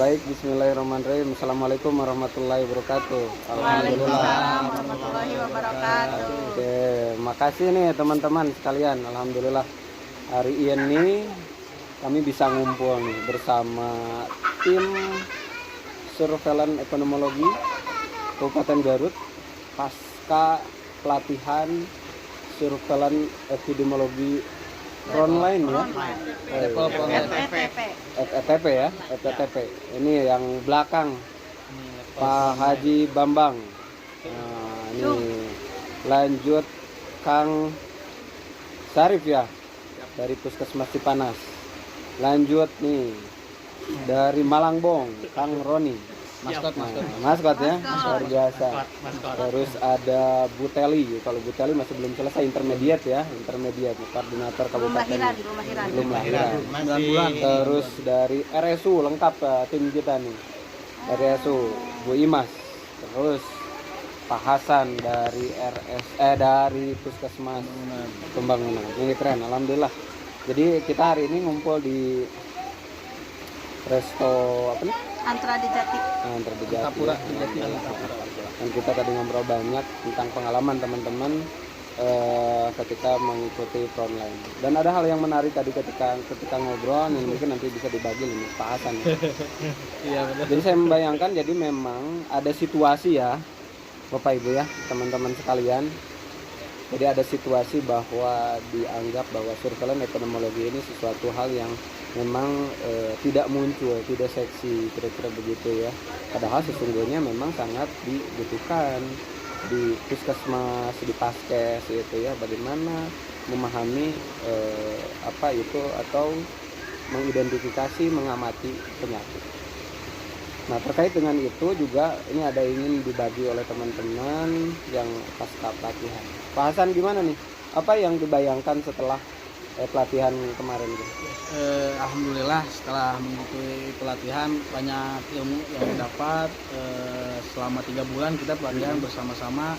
Baik, bismillahirrahmanirrahim. Assalamualaikum warahmatullahi wabarakatuh. Waalaikumsalam warahmatullahi wabarakatuh. Oke, makasih nih teman-teman sekalian. Alhamdulillah hari ini kami bisa ngumpul nih bersama tim surveillance epidemiologi Kabupaten Garut pasca pelatihan surveillance epidemiologi online ya. FETP ya, FETP. Ini yang belakang Pak Haji Bambang. Nah, ini lanjut Kang Sarif ya dari Puskesmas Cipanas. Lanjut nih dari Malangbong Kang Roni. Maskot ya, luar biasa. Terus ada Bu Teli. Kalau Bu Teli masih belum selesai intermediate ya, koordinator kabupaten. Belum lahiran. Terus dari RSU lengkap tim kita nih. RSU Bu Imas. Terus Pak Hasan dari dari Puskesmas Pembangunan. Ini keren, alhamdulillah. Jadi kita hari ini ngumpul di resto apa nih? Antara di Jati. Antapura Jati. Dan kita tadi ngobrol banyak tentang pengalaman teman-teman ketika mengikuti frontline. Dan ada hal yang menarik tadi ketika ngobrol yang mungkin nanti bisa dibagi nih Pak Hasan. Iya benar. Jadi saya membayangkan jadi memang ada situasi ya Bapak Ibu ya teman-teman sekalian. Jadi ada situasi bahwa dianggap bahwa surveillance epidemiologi ini sesuatu hal yang memang tidak muncul, tidak seksi, kira-kira begitu ya. Padahal sesungguhnya memang sangat dibutuhkan di puskesmas, di paskes itu ya. Bagaimana memahami apa itu atau mengidentifikasi, mengamati penyakit. Nah terkait dengan itu juga ini ada ingin dibagi oleh teman-teman yang pasca pelatihan. Pak Hasan gimana nih? Apa yang dibayangkan setelah pelatihan kemarin itu? Alhamdulillah setelah mengikuti pelatihan banyak ilmu yang didapat. Selama 3 bulan kita pelatihan bersama-sama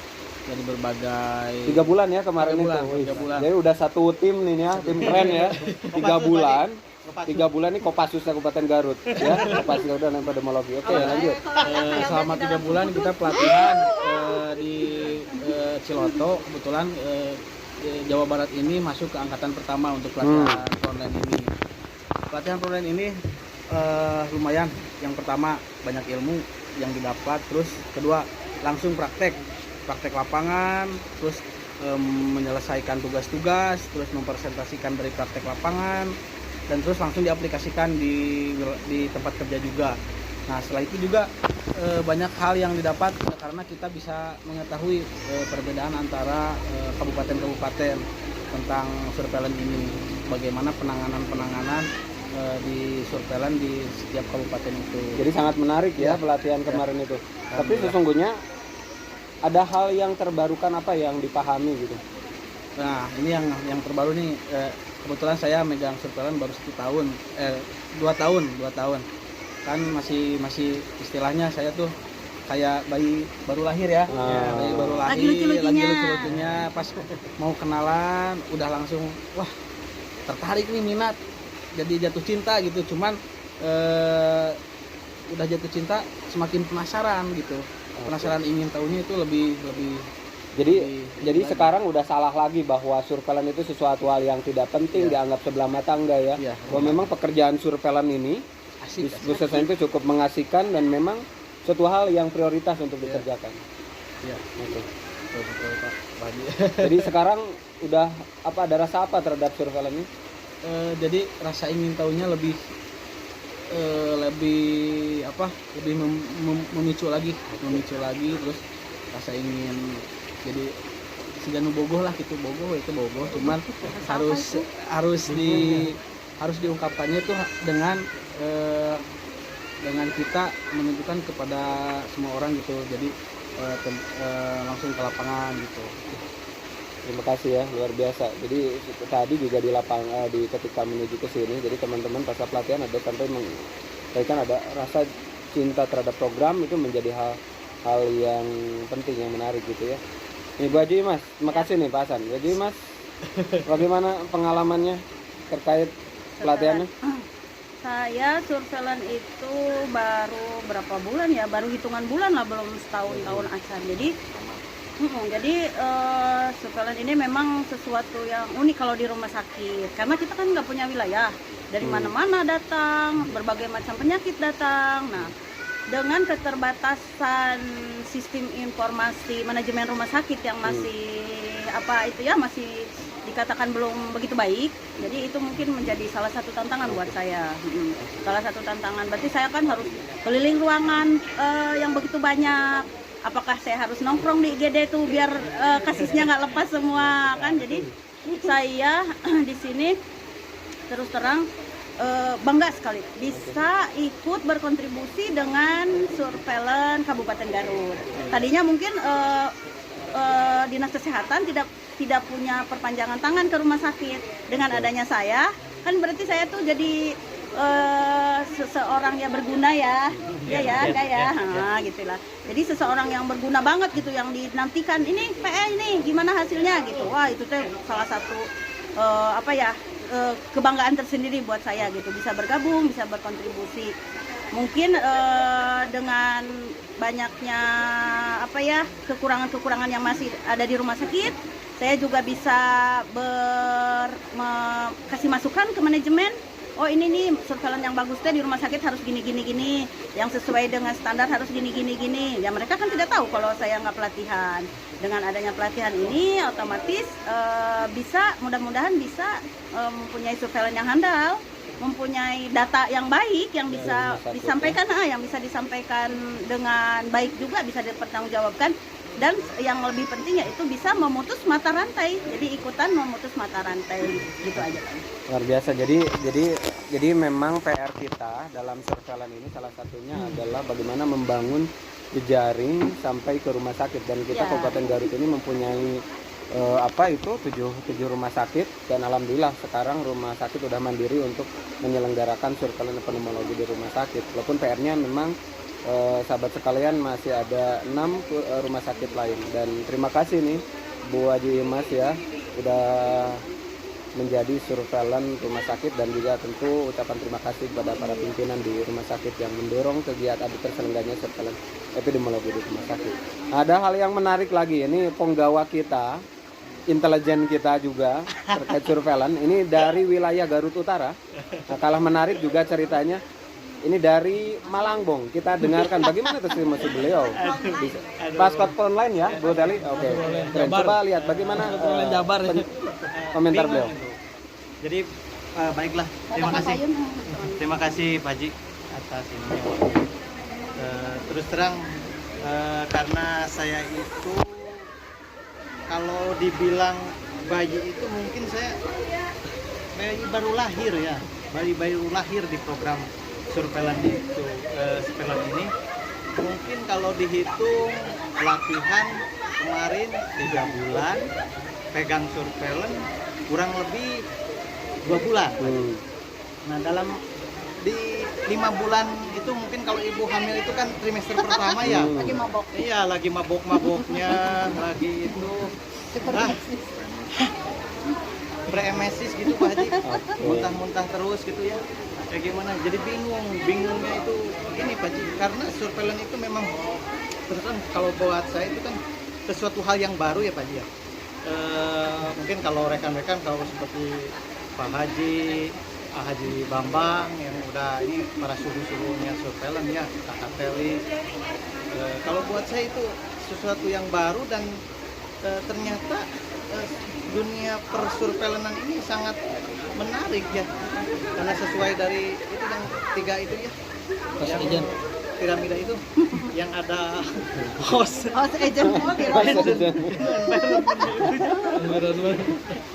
dari berbagai 3 bulan ya kemarin 3 bulan. Jadi udah satu tim nih ya, tim keren ya. 3 bulan. 3 bulan ini Kopassusnya Kabupaten Garut ya. Kopassus udah epidemiologi. Oke, lanjut. Selama 3 bulan kita pelatihan di Ciloto. Kebetulan Jawa Barat ini masuk ke angkatan pertama untuk pelatihan frontline ini. Pelatihan frontline ini lumayan. Yang pertama banyak ilmu yang didapat, terus kedua langsung praktek lapangan, terus menyelesaikan tugas-tugas, terus mempresentasikan dari praktek lapangan, dan terus langsung diaplikasikan di tempat kerja juga. Nah setelah itu juga banyak hal yang didapat karena kita bisa mengetahui perbedaan antara kabupaten-kabupaten tentang surveillance ini, bagaimana penanganan di surveillance di setiap kabupaten itu. Jadi sangat menarik ya pelatihan kemarin itu. Tapi sesungguhnya ada hal yang terbarukan apa yang dipahami gitu. Nah ini yang terbaru nih, kebetulan saya megang surveillance baru 2 tahun kan masih istilahnya saya tuh kayak bayi baru lahir ya. Bayi baru lahir lagi lucu-lucunya, pas mau kenalan udah langsung wah tertarik nih, minat, jadi jatuh cinta gitu. Cuman udah jatuh cinta semakin penasaran gitu, penasaran ingin tahunya itu lebih jadi sekarang udah salah lagi bahwa surveillance itu sesuatu hal yang tidak penting, dianggap sebelah mata enggak ya. Bahwa memang pekerjaan surveillance ini khususnya itu cukup mengasihkan dan memang suatu hal yang prioritas untuk dikerjakan. Iya. Oke. Betul Pak Badi. Jadi sekarang udah ada rasa apa terhadap surveillance ini? Jadi rasa ingin tahunya lebih memicu lagi, terus rasa ingin jadi siganu bogoh lah gitu, bogoh cuman harus diungkapkannya itu dengan kita menunjukkan kepada semua orang gitu. Jadi langsung ke lapangan gitu. Terima kasih ya, luar biasa. Jadi tadi juga di lapangan ketika menuju ke sini, jadi teman-teman pasca pelatihan ada sampai mengatakan ada rasa cinta terhadap program, itu menjadi hal yang penting, yang menarik gitu ya. Ini Bu Haji Mas, terima kasih nih Pak Hasan. Bu Haji Mas, bagaimana pengalamannya terkait pelatihannya? Saya surveillance itu baru berapa bulan ya? Baru hitungan bulan lah, belum setahun-tahun acan. Jadi surveillance ini memang sesuatu yang unik kalau di rumah sakit. Karena kita kan nggak punya wilayah. Dari mana-mana datang, berbagai macam penyakit datang. Nah, dengan keterbatasan sistem informasi manajemen rumah sakit yang masih masih dikatakan belum begitu baik, jadi itu mungkin menjadi salah satu tantangan buat saya. Salah satu tantangan, berarti saya kan harus keliling ruangan yang begitu banyak. Apakah saya harus nongkrong di IGD itu biar kasusnya nggak lepas semua kan? Jadi saya di sini terus terang bangga sekali bisa ikut berkontribusi dengan surveillance Kabupaten Garut. Tadinya mungkin Dinas Kesehatan tidak punya perpanjangan tangan ke rumah sakit. Dengan adanya saya, kan berarti saya tuh jadi seseorang yang berguna ya, gitulah. Jadi seseorang yang berguna banget gitu, yang dinantikan ini PE ini gimana hasilnya gitu. Wah itu tuh salah satu kebanggaan tersendiri buat saya gitu, bisa bergabung, bisa berkontribusi. Mungkin dengan banyaknya kekurangan-kekurangan yang masih ada di rumah sakit, saya juga bisa kasih masukan ke manajemen. Oh ini nih surveillance yang bagus di rumah sakit harus gini, yang sesuai dengan standar harus gini. Ya mereka kan tidak tahu kalau saya nggak pelatihan. Dengan adanya pelatihan ini otomatis mudah-mudahan bisa mempunyai surveillance yang handal, mempunyai data yang baik yang bisa disampaikan dengan baik juga, bisa dipertanggungjawabkan, dan yang lebih penting yaitu bisa memutus mata rantai. Jadi ikutan memutus mata rantai gitu aja kan. Luar biasa. Jadi memang PR kita dalam surveillance ini salah satunya adalah bagaimana membangun jejaring sampai ke rumah sakit, dan kita Kabupaten Garut ini mempunyai 7 rumah sakit, dan alhamdulillah sekarang rumah sakit sudah mandiri untuk menyelenggarakan surveillance pneumologi di rumah sakit. Walaupun PR-nya memang sahabat sekalian masih ada 6 rumah sakit lain, dan terima kasih nih Bu Haji Imas ya udah menjadi surveillance rumah sakit, dan juga tentu ucapan terima kasih kepada para pimpinan di rumah sakit yang mendorong kegiatan terselenggaranya surveillance epidemiologi di rumah sakit. Ada hal yang menarik lagi, ini penggawa kita, intelijen kita juga terkait surveillance ini dari wilayah Garut Utara. Nah, kalah menarik juga ceritanya. Ini dari Malangbong. Kita dengarkan bagaimana testimoni beliau. Paskot online ya, Bu Teli. Oke. Keren. Coba lihat bagaimana Jabar komentar beliau. Jadi baiklah, terima kasih Pak Haji atas ini. Terus terang karena saya itu kalau dibilang bayi itu mungkin saya bayi baru lahir ya, bayi baru lahir di program surveillance itu, surveillance ini. Mungkin kalau dihitung latihan kemarin 3 bulan, pegang surveillance kurang lebih 2 bulan. Nah dalam di 5 bulan itu mungkin kalau ibu hamil itu kan trimester pertama ya. Lagi mabok. Iya, lagi mabok-maboknya, lagi itu. Pre-emesis gitu Pak Haji. Muntah-muntah terus gitu ya. Kayak gimana? Jadi bingungnya itu ini Pak Haji, karena surveillance itu memang terus kan kalau buat saya itu kan sesuatu hal yang baru ya Pak Haji ya. Mungkin kalau rekan-rekan kalau seperti Pak Haji Bambang yang udah ini para suhu-suhunya surveillance ya, Kakak Teli. Kalau buat saya itu sesuatu yang baru, dan ternyata dunia persurveillancen ini sangat menarik ya, karena sesuai dari itu yang 3 itu ya, yang piramida itu yang ada host agent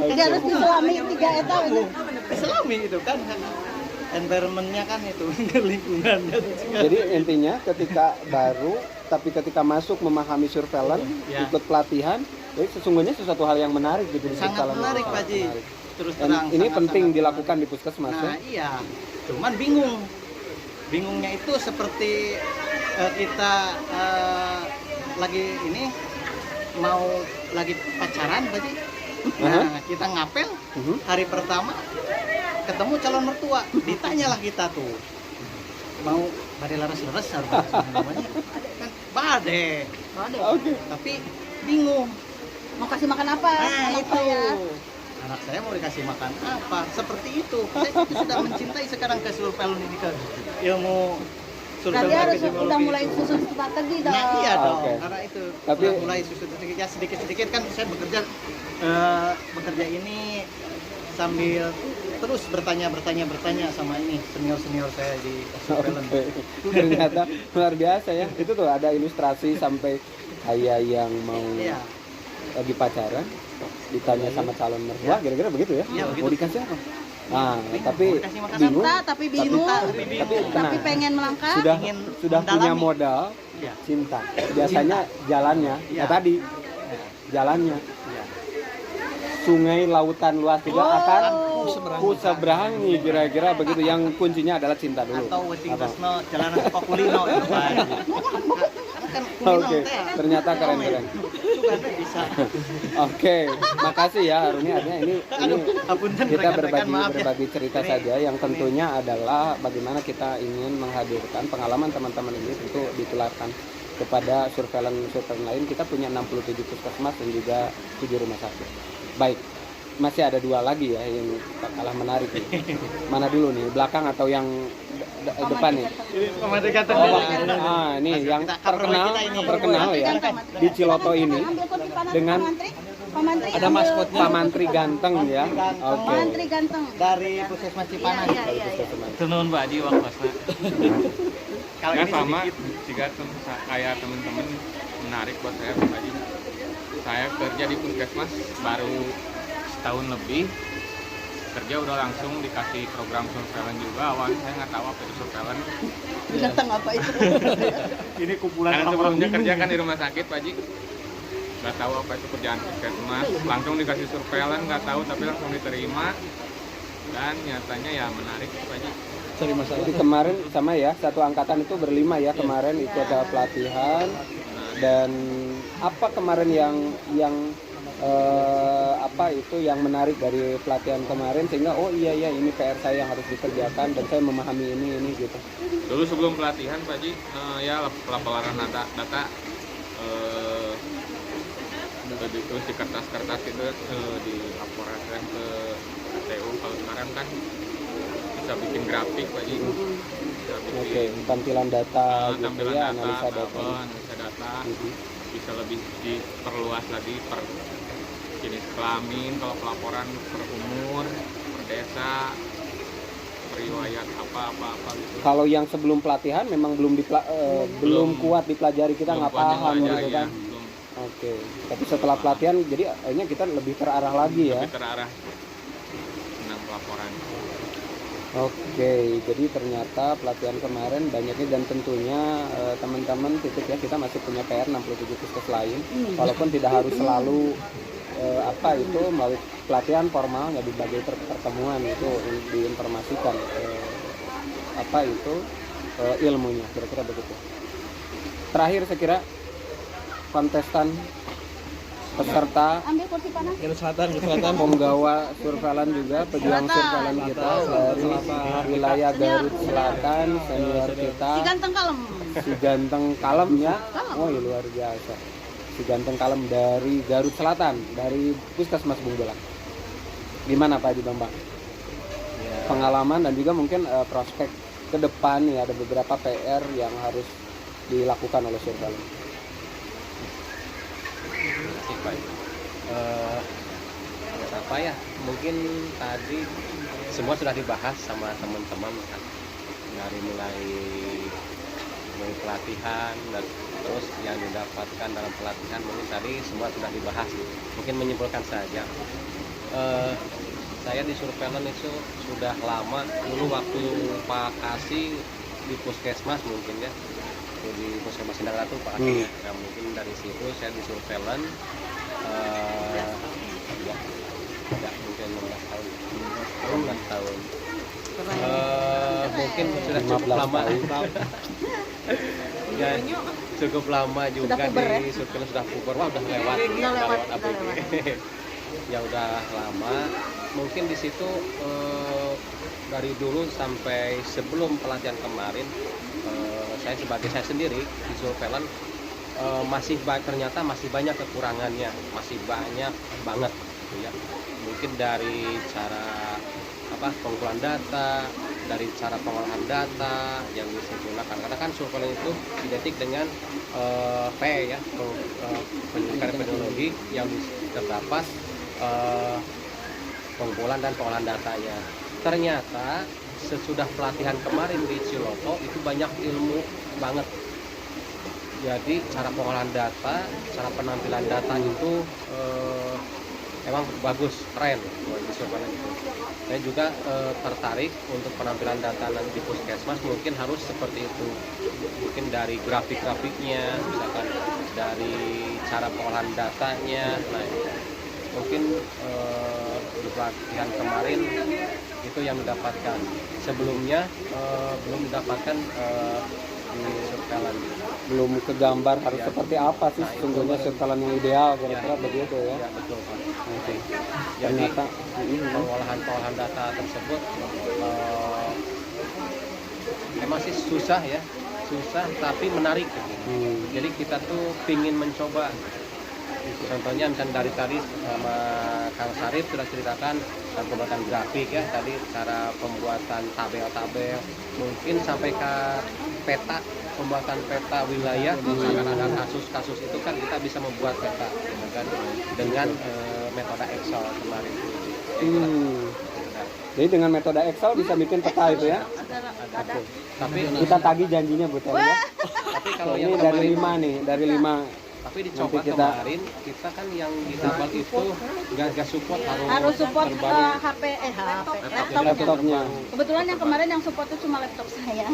jadi harus diselami 3 eta Islami itu kan environment-nya kan itu lingkungannya. Jadi intinya ketika baru tapi ketika masuk memahami surveillance, ikut pelatihan, jadi sesungguhnya sesuatu hal yang menarik gitu. Sangat menarik Pak Haji. Terus terang, ini penting dilakukan di puskesmas. Nah iya, cuman bingungnya itu seperti kita lagi ini mau lagi pacaran Pak Haji. Nah kita ngapel hari pertama ketemu calon mertua, ditanyalah kita tuh mau bade laras-laras harus namanya kan bade, Oke. tapi bingung. Mau kasih makan apa? Nah Anak itu saya. anak saya mau dikasih makan apa? Seperti itu. Saya itu sudah mencintai sekarang ke surveillance ini, ke ilmu Berarti harus epidemiologi udah mulai itu. susun strategi dong. Nah iya dong, Oke. karena itu Tapi- udah mulai susun strategi ya sedikit-sedikit kan saya bekerja ini sambil terus bertanya sama ini senior saya di surveillance. Oke. Ternyata luar biasa ya. Itu tuh ada ilustrasi sampai kayak yang mau Iya. lagi pacaran ditanya sama calon mertua, kira-kira begitu ya? Iya, begitu. Mau dikasih apa? Nah, Bingung, tapi mau dikasih makan bingung. Cinta tapi bingung. Tapi bingung. tenang. Tapi pengen melangkah. Sudah Ingin sudah punya mendalami. modal Iya. cinta. Biasanya jalannya, Iya. tadi Iya. jalannya Iya. sungai, lautan luas juga akan Kuseberangi. kuseberangi, kira-kira begitu. Yang kuncinya adalah cinta dulu. Atau weting Apa? tresno jalanan ke kulino itu Pak. Kan kulino Oke, teh. ternyata keren-keren. Suka teh bisa. Oke, makasih ya Aruni. Artinya ini Apunten kita rekan-rekan, maaf ya. berbagi cerita Ini- saja yang tentunya adalah bagaimana kita ingin menghadirkan pengalaman teman-teman ini tentu ditularkan kepada surveillance lain. Kita punya 67 puskesmas dan juga 7 rumah sakit. Baik, masih ada 2 lagi ya yang tak kalah menarik nih. Mana dulu nih, belakang atau yang depan nih? Ini pemandu ganteng Oh, dulu. ini yang Kita cover terkenal kita ini. terkenal ya di Ciloto ini dengan Pamantri. Ada maskotnya. Pak Mantri ganteng ya. Oke. Pamantri ganteng. Dari Puskesmas Cipanas. Iya, iya, iya. Tenun Pak Adi waktu Kalau ya ini sama sedikit. jika kayak teman-teman menarik buat saya pribadi. Saya kerja di puskesmas baru setahun lebih, kerja udah langsung dikasih program surveillance juga. Awalnya saya nggak tahu apa itu surveillance Ganteng apa itu? Ini kumpulan karena orang sebelumnya bingung. kerja kan di rumah sakit Pak Ji, nggak tahu apa itu kerjaan puskesmas, langsung dikasih surveillance nggak tahu tapi langsung diterima dan nyatanya ya menarik Pak Ji. Cari masalah. Jadi kemarin sama ya, satu angkatan itu berlima ya kemarin ikut ada pelatihan. Dan apa kemarin yang apa itu yang menarik dari pelatihan kemarin sehingga oh iya ini PR saya yang harus dikerjakan dan saya memahami ini gitu. Dulu sebelum pelatihan Pak Ji, ya pelaporan data ditulis di kertas-kertas itu dilaporkan ke TU. Kalau sekarang kan bisa bikin grafik Pak Ji, bisa bikin Oke, tampilan data gitu tampilan ya, data, analisa data. tabel, analisa data, Mhm. bisa lebih diperluas lagi per jenis kelamin, kalau pelaporan per umur, per desa, per riwayat apa gitu. Kalau yang sebelum pelatihan memang belum belum kuat dipelajari, kita nggak Belum kuat paham belajar, gitu ya, kan. belum Oke, tapi setelah pelatihan jadi akhirnya kita lebih terarah lagi ya. lebih terarah tentang pelaporan. Oke, jadi ternyata pelatihan kemarin banyaknya dan tentunya teman-teman titik ya kita masih punya PR 67 puskes lain. Walaupun tidak harus selalu apa itu melalui pelatihan formal ya berbagai pertemuan itu diinformasikan apa itu ilmunya kira-kira begitu. Terakhir saya kira kontestan peserta Ambil kursi panas. Garut Selatan, Garut Selatan. penggawa surveillance juga pejuang surveillance kita dari wilayah Garut Selatan senior kita Si ganteng kalem. si ganteng kalem ya. Oh iya, luar biasa si ganteng kalem dari Garut Selatan dari Puskesmas Bungbelang. Gimana Pak Haji Bambang? Pengalaman dan juga mungkin prospek ke depan ya ada beberapa PR yang harus dilakukan oleh surveillance. Apa ya, mungkin tadi semua sudah dibahas sama teman-teman kan, dari mulai pelatihan dan terus yang didapatkan dalam pelatihan mungkin tadi semua sudah dibahas. Mungkin menyimpulkan saja, saya di surveillance itu sudah lama. Dulu waktu Pak Kasih di puskesmas mungkin ya, di puskesmas Sindang Ratu Pak Kasih. Nah, mungkin dari situ saya di surveillance ya mungkin 16 tahun. 16 tahun. Mungkin sudah cukup 15 lama. tahun. Ya, cukup lama juga Sudah puber, di surveillance, sudah puber. Wah, udah lewat. Udah lewat, apa udah itu? lewat. Ya udah lama. mungkin di situ dari dulu sampai sebelum pelatihan kemarin, saya sendiri di surveillance ternyata masih banyak kekurangannya, masih banyak banget gitu ya. Mungkin dari cara pengumpulan data, dari cara pengolahan data yang bisa digunakan, karena kan surveillance itu identik dengan P ya, penyelidikan epidemiologi yang terdapat pengumpulan dan pengolahan datanya. Ternyata sesudah pelatihan kemarin di Ciloto itu banyak ilmu banget. Jadi cara pengolahan data, cara penampilan data itu emang bagus, keren di surveillance itu. Saya juga tertarik untuk penampilan data nanti di puskesmas mungkin harus seperti itu. Mungkin dari grafik-grafiknya, misalkan dari cara pengolahan datanya. Nah, mungkin di pelatihan kemarin itu yang didapatkan. Sebelumnya belum didapatkan di surveillance. Belum kegambar harus seperti apa sih sesungguhnya surveillance yang ideal, kira-kira begitu ya. Ya betul Pak. Oke. Jadi Ternyata pengolahan data tersebut emang sih susah ya, susah tapi menarik. Jadi kita tuh pingin mencoba. Contohnya misalnya dari tadi sama Kang Sarif sudah ceritakan pembuatan grafik ya, tadi cara pembuatan tabel-tabel, mungkin sampai ke peta, pembuatan peta wilayah, misalkan ada kasus-kasus itu kan kita bisa membuat peta gitu kan, dengan metode Excel kemarin. Jadi dengan metode Excel bisa bikin peta itu ya. Ada. Tapi Kita tagih janjinya Bu Teli ya. tapi kalau Ini yang dari kemarin 5 nih, dari 5. tapi dicoba Nanti kemarin kita kan yang di tabel itu nggak support Harus support terbaru. HP laptopnya. Laptopnya Kebetulan yang kemarin yang support itu cuma laptop saya.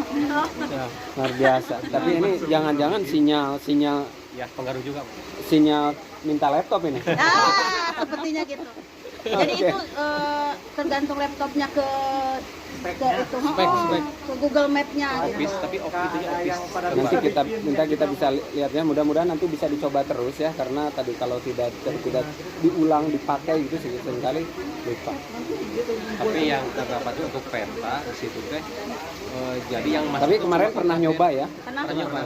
luar biasa. Tapi ini jangan-jangan sinyal Ya pengaruh juga. sinyal minta laptop ini. Sepertinya gitu. Jadi Oke. itu tergantung laptopnya ke itu, spek. ke Google Map-nya. Office tapi office Nanti kita bisa lihatnya, mudah-mudahan nanti bisa dicoba terus ya, karena tadi kalau tidak diulang dipakai gitu seringkali lupa. tapi yang terdapat itu untuk peta di situ teh jadi yang masuk Tapi itu kemarin cuma pernah kabupaten. nyoba ya. Pernah nyoba.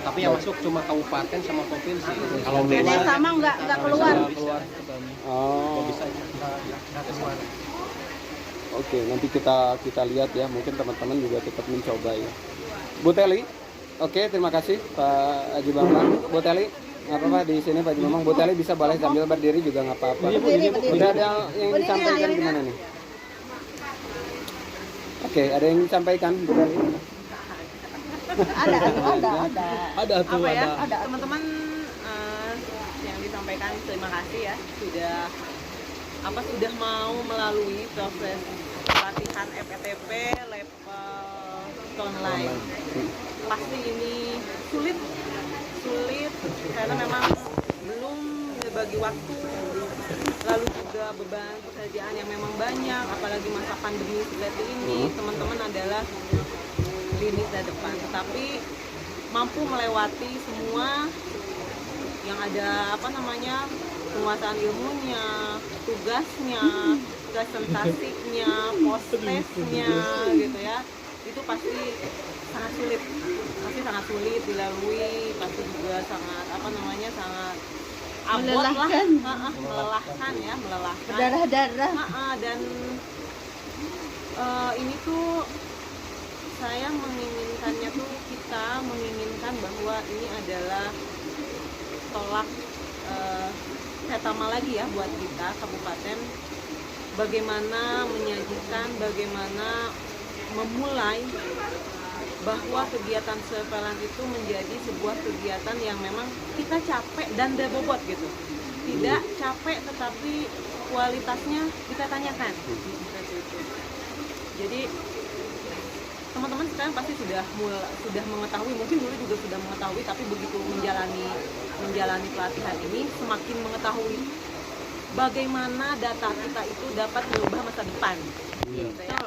Tapi yang masuk cuma kabupaten sama provinsi. Kalau Ada yang beda sama nggak keluar. keluar Oh. bisa Oke, nanti kita lihat ya, mungkin teman-teman juga tetap mencoba ya. Bu Teli, oke, terima kasih Pak Haji Bambang. Bu Teli, nggak apa-apa di sini Pak Haji Bambang. Bu Teli bisa boleh sambil berdiri juga nggak apa-apa. Berdiri. Udah ada yang disampaikan gimana nih? Oke, ada yang disampaikan Bu Teli? Ada. tuh ada. Ada. Teman-teman yang disampaikan terima kasih ya sudah mau melalui proses pelatihan FETP level online. Pasti ini sulit karena memang belum dibagi waktu, lalu juga beban pekerjaan yang memang banyak, apalagi masa pandemi seperti ini. Teman-teman adalah lini terdepan, tetapi mampu melewati semua yang ada penguasaan ilmunya, tugasnya, presentasinya, post-testnya gitu ya. Itu pasti sangat sulit dilalui, pasti juga sangat sangat abot lah, melelahkan. Berdarah-darah. Dan ini tuh saya menginginkannya tuh, kita menginginkan bahwa ini adalah tolak pertama lagi ya buat kita kabupaten, bagaimana menyajikan, bagaimana memulai bahwa kegiatan surveillance itu menjadi sebuah kegiatan yang memang kita capek dan berbobot gitu, tidak capek tetapi kualitasnya kita tanyakan seperti itu. Jadi teman-teman sekarang pasti sudah mengetahui, mungkin dulu juga sudah mengetahui, tapi begitu menjalani pelatihan ini semakin mengetahui bagaimana data kita itu dapat merubah masa depan. Gitu ya.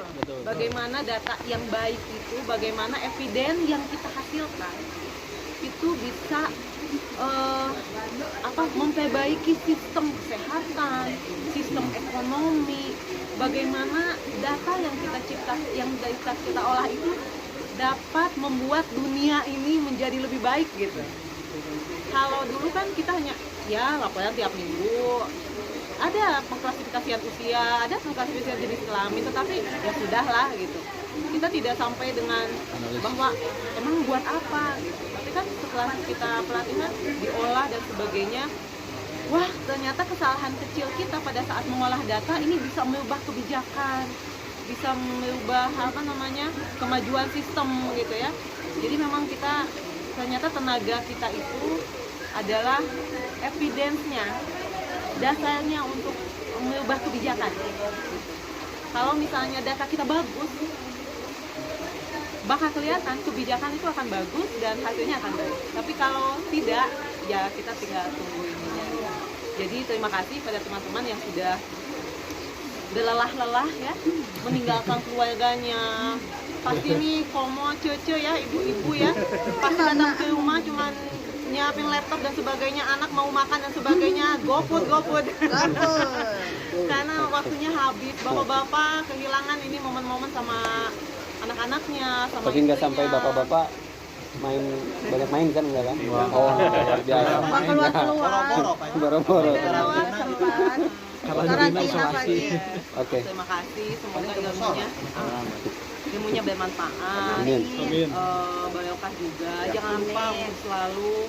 Bagaimana data yang baik itu, bagaimana eviden yang kita hasilkan itu bisa memperbaiki sistem kesehatan, sistem ekonomi, bagaimana data yang kita olah itu dapat membuat dunia ini menjadi lebih baik gitu. Kalau dulu kan kita hanya ya laporan tiap minggu, ada pengklasifikasian usia, ada pengklasifikasian jenis kelamin, tetapi ya sudahlah gitu. Kita tidak sampai dengan bahwa emang buat apa gitu. Tapi kan setelah kita pelatihan diolah dan sebagainya, wah ternyata kesalahan kecil kita pada saat mengolah data ini bisa mengubah kebijakan, bisa mengubah kemajuan sistem gitu ya. Jadi memang kita ternyata tenaga kita itu adalah evidence-nya, dasarnya untuk mengubah kebijakan. Kalau misalnya data kita bagus, bakal kelihatan kebijakan itu akan bagus dan hasilnya akan baik. Tapi kalau tidak, ya kita tinggal tunggu ininya. Jadi terima kasih pada teman-teman yang sudah berlelah-lelah ya, meninggalkan keluarganya. Pasti nih komo cece ya, ibu-ibu ya, pasti datang ke rumah cuman nyiapin laptop dan sebagainya, anak mau makan dan sebagainya, goput. Karena waktunya habis, bapak-bapak kehilangan ini momen-momen sama anak-anaknya, sama Tapi nggak sampai istrinya. bapak-bapak banyak main kan enggak kan? Oh, luar biasa. Boro-boro. Kalau diterima isolasi. Oke. Terima kasih, semoga ilmunya bermanfaat. Amin. Amin. Barokah juga. Jangan lupa untuk selalu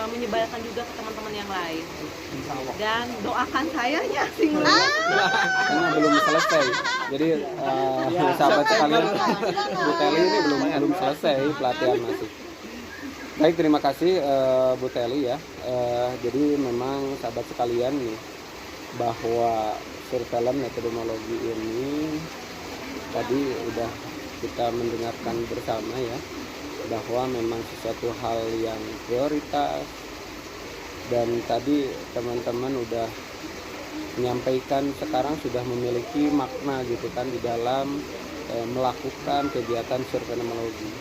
menyebarkan juga ke teman-teman yang lain. Dan doakan saya ya Karena belum selesai. Jadi sahabat sekalian, Bu Teli ini belum selesai pelatihan masih. Baik, terima kasih Bu Teli ya. Jadi memang sahabat sekalian nih, bahwa surveillance metodologi ini tadi udah kita mendengarkan bersama ya, bahwa memang sesuatu hal yang prioritas, dan tadi teman-teman udah menyampaikan sekarang sudah memiliki makna gitu kan di dalam melakukan kegiatan surveinologi,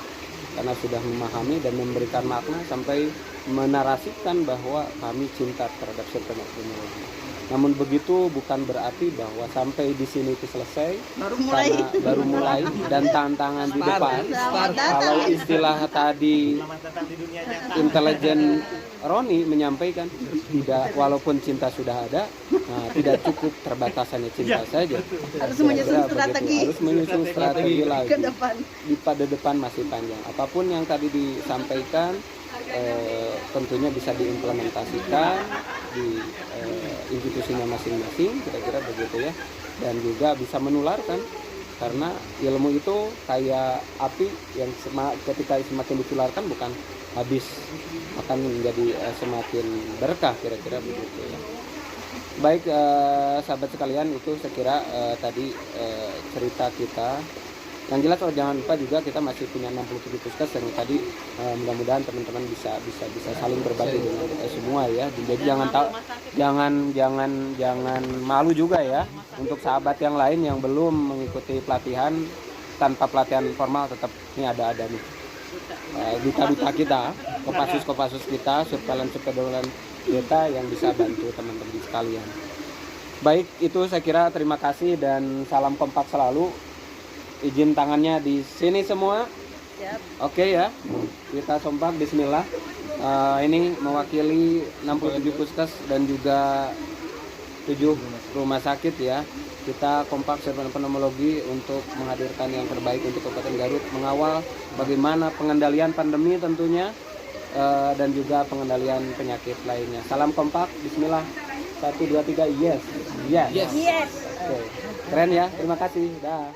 karena sudah memahami dan memberikan makna sampai menarasikan bahwa kami cinta terhadap surveinologi. Namun begitu bukan berarti bahwa sampai di sini itu selesai, karena baru mulai dan tantangan di depan. Kalau istilah tadi intelijen Roni menyampaikan, tidak, walaupun cinta sudah ada, nah, tidak cukup terbatasannya cinta saja. Harus menyusun strategi. Harus menyusun strategi lagi. Ke depan. Pada depan masih panjang. Apapun yang tadi disampaikan tentunya bisa diimplementasikan di institusinya masing-masing, kira-kira begitu ya, dan juga bisa menularkan, karena ilmu itu kayak api yang ketika semakin ditularkan bukan habis, akan menjadi semakin berkah, kira-kira begitu ya. Baik sahabat sekalian, itu saya kira tadi cerita kita. Yang jelas jangan lupa juga kita masih punya 67 puskes yang tadi mudah-mudahan teman-teman bisa saling berbagi dengan semua ya. Jadi jangan malu juga ya untuk sahabat yang lain yang belum mengikuti pelatihan. Tanpa pelatihan formal tetap ini ada nih duta-duta kita, kopassus kita, surveillance data yang bisa bantu teman-teman sekalian. Baik, itu saya kira terima kasih dan salam kompak selalu. Izin tangannya di sini semua. Oke ya, kita sompak bismillah. Ini mewakili 67 puskes dan juga 7 rumah sakit ya. Kita kompak surveillance pneumologi untuk menghadirkan yang terbaik untuk Kabupaten Garut, mengawal bagaimana pengendalian pandemi tentunya, dan juga pengendalian penyakit lainnya. Salam kompak, bismillah. 1, 2, 3, yes. Yes. Oke. Keren ya, terima kasih. Dah.